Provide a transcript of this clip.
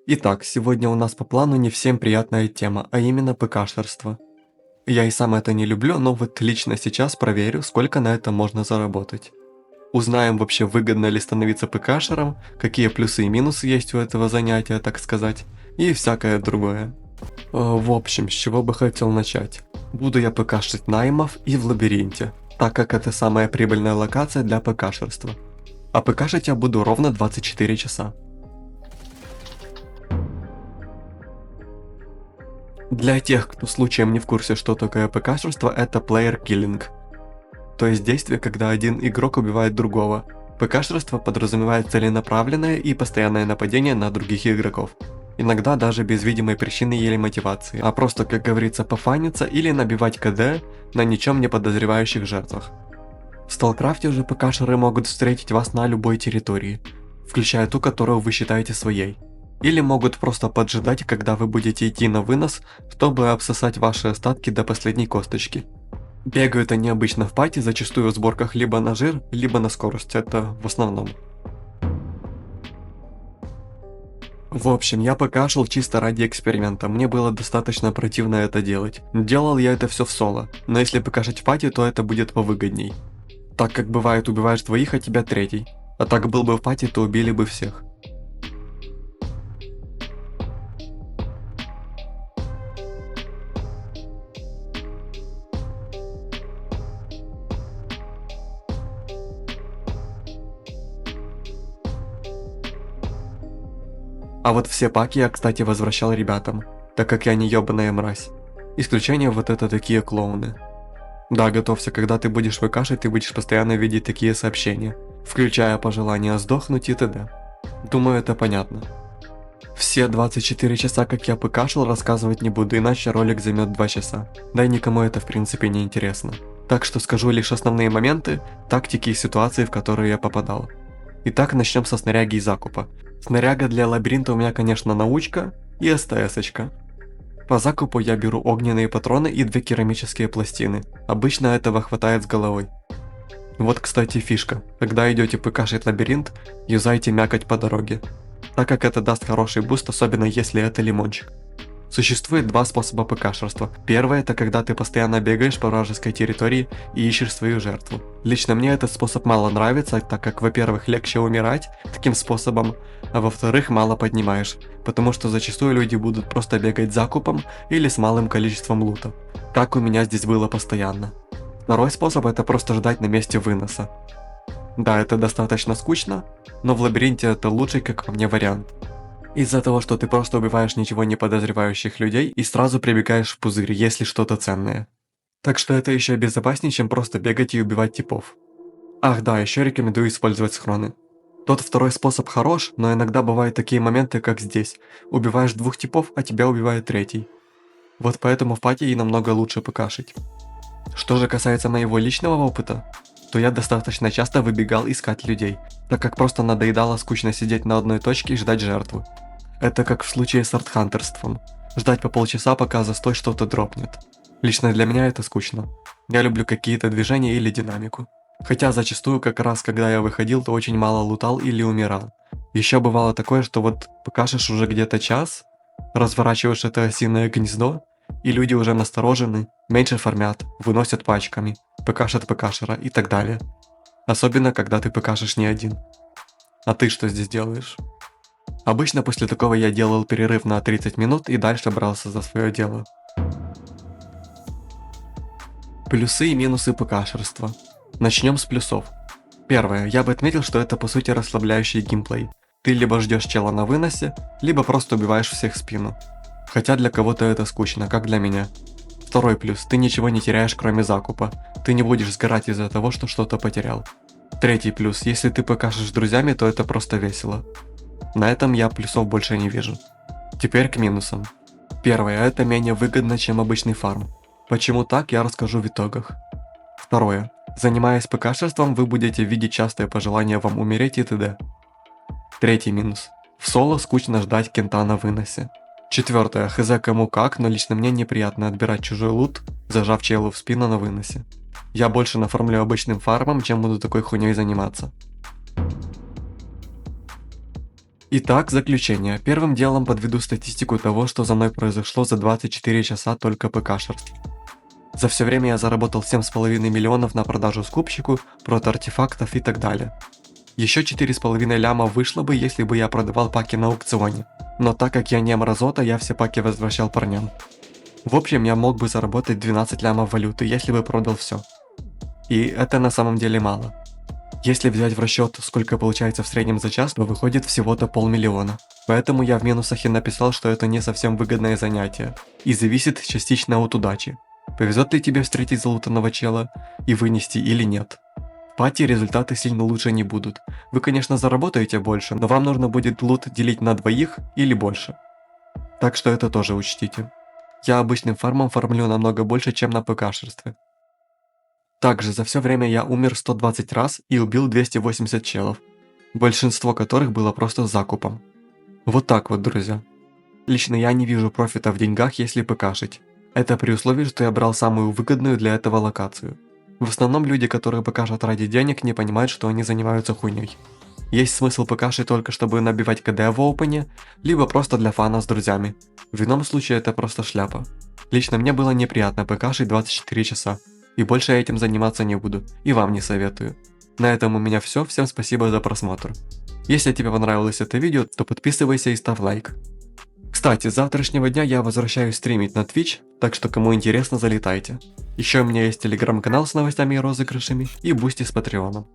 Итак, сегодня у нас по плану не всем приятная тема, а именно ПКшерство. Я и сам это не люблю, но вот лично сейчас проверю, сколько на это можно заработать. Узнаем вообще, выгодно ли становиться ПКшером, какие плюсы и минусы есть у этого занятия, так сказать, и всякое другое. В общем, с чего бы хотел начать. Буду я ПКшить на Имов и в Лабиринте, так как это самая прибыльная локация для ПКшерства. А ПКшить я буду ровно 24 часа. Для тех, кто случаем не в курсе, что такое ПКшерство, это player killing. То есть действие, когда один игрок убивает другого. ПКшерство подразумевает целенаправленное и постоянное нападение на других игроков. Иногда даже без видимой причины или мотивации, а просто, как говорится, пофаниться или набивать КД на ничем не подозревающих жертвах. В Сталкрафте же ПКшеры могут встретить вас на любой территории, включая ту, которую вы считаете своей. Или могут просто поджидать, когда вы будете идти на вынос, чтобы обсосать ваши остатки до последней косточки. Бегают они обычно в пати, зачастую в сборках либо на жир, либо на скорость, это в основном. В общем, я ПКшил чисто ради эксперимента, мне было достаточно противно это делать. Делал я это все в соло, но если ПКшить в пати, то это будет повыгодней. Так как бывает, убиваешь двоих, а тебя третий. А так был бы в пати, то убили бы всех. А вот все паки я, кстати, возвращал ребятам, так как я не ёбаная мразь. Исключение вот это такие клоуны. Да, готовься, когда ты будешь ВКшить, ты будешь постоянно видеть такие сообщения, включая пожелания сдохнуть и т.д. Думаю, это понятно. Все 24 часа, как я ПКшил, рассказывать не буду, иначе ролик займет 2 часа. Да и никому это в принципе не интересно. Так что скажу лишь основные моменты, тактики и ситуации, в которые я попадал. Итак, начнем со снаряги и закупа. Снаряга для лабиринта у меня, конечно, научка и СТС-очка. По закупу я беру огненные патроны и 2 керамические пластины. Обычно этого хватает с головой. Вот, кстати, фишка. Когда идете ПКшить лабиринт, юзайте мякоть по дороге, так как это даст хороший буст, особенно если это лимончик. Существует два способа ПКшерства. Первый — это когда ты постоянно бегаешь по вражеской территории и ищешь свою жертву. Лично мне этот способ мало нравится, так как, во-первых, легче умирать таким способом, а во-вторых, мало поднимаешь, потому что зачастую люди будут просто бегать закупом или с малым количеством лута. Так у меня здесь было постоянно. Второй способ — это просто ждать на месте выноса. Да, это достаточно скучно, но в лабиринте это лучший, как по мне, вариант. Из-за того, что ты просто убиваешь ничего не подозревающих людей и сразу прибегаешь в пузырь, если что-то ценное. Так что это еще безопаснее, чем просто бегать и убивать типов. Ах да, еще рекомендую использовать схроны. Тот второй способ хорош, но иногда бывают такие моменты, как здесь. Убиваешь двух типов, а тебя убивает третий. Вот поэтому в пати и намного лучше ПКшить. Что же касается моего личного опыта, то я достаточно часто выбегал искать людей, так как просто надоедало скучно сидеть на одной точке и ждать жертву. Это как в случае с артхантерством. Ждать по полчаса, пока застой что-то дропнет. Лично для меня это скучно. Я люблю какие-то движения или динамику. Хотя зачастую как раз когда я выходил, то очень мало лутал или умирал. Еще бывало такое, что вот покашешь уже где-то час, разворачиваешь это осиное гнездо, и люди уже насторожены, меньше фармят, выносят пачками, ПКшат ПКшера и так далее. Особенно когда ты ПКшишь не один. А ты что здесь делаешь? Обычно после такого я делал перерыв на 30 минут и дальше брался за свое дело. Плюсы и минусы ПКшерства. Начнем с плюсов. Первое, я бы отметил, что это по сути расслабляющий геймплей. Ты либо ждешь чела на выносе, либо просто убиваешь всех в спину. Хотя для кого-то это скучно, как для меня. Второй плюс, ты ничего не теряешь кроме закупа. Ты не будешь сгорать из-за того, что что-то потерял. Третий плюс, если ты ПКшишь с друзьями, то это просто весело. На этом я плюсов больше не вижу. Теперь к минусам. Первое, это менее выгодно, чем обычный фарм. Почему так, я расскажу в итогах. Второе, занимаясь ПКшерством, вы будете видеть частые пожелания вам умереть и т.д. Третий минус. В соло скучно ждать кента на выносе. Четвертое, хз кому как, но лично мне неприятно отбирать чужой лут, зажав челу в спину на выносе. Я больше нафармлю обычным фармом, чем буду такой хуйней заниматься. Итак, заключение. Первым делом подведу статистику того, что за мной произошло за 24 часа только ПК-шерств. За все время я заработал 7,5 миллионов на продажу скупщику, прот-артефактов и так далее. Еще 4,5 ляма вышло бы, если бы я продавал паки на аукционе, но так как я не мразота, я все паки возвращал парням. В общем, я мог бы заработать 12 лямов валюты, если бы продал все. И это на самом деле мало. Если взять в расчет, сколько получается в среднем за час, то выходит всего-то 500 000. Поэтому я в минусах и написал, что это не совсем выгодное занятие, и зависит частично от удачи. Повезет ли тебе встретить залутанного чела и вынести или нет. В пати результаты сильно лучше не будут. Вы, конечно, заработаете больше, но вам нужно будет лут делить на двоих или больше. Так что это тоже учтите. Я обычным фармом фармлю намного больше, чем на ПК-шерстве. Также за все время я умер 120 раз и убил 280 челов, большинство которых было просто закупом. Вот так вот, друзья. Лично я не вижу профита в деньгах, если ПКшить. Это при условии, что я брал самую выгодную для этого локацию. В основном люди, которые ПКшат ради денег, не понимают, что они занимаются хуйней. Есть смысл ПКшить только чтобы набивать КД в опене, либо просто для фана с друзьями. В ином случае это просто шляпа. Лично мне было неприятно ПКшить 24 часа. И больше я этим заниматься не буду, и вам не советую. На этом у меня все, всем спасибо за просмотр. Если тебе понравилось это видео, то подписывайся и ставь лайк. Кстати, с завтрашнего дня я возвращаюсь стримить на Twitch, так что кому интересно, залетайте. Еще у меня есть телеграм-канал с новостями и розыгрышами, и бусти с патреоном.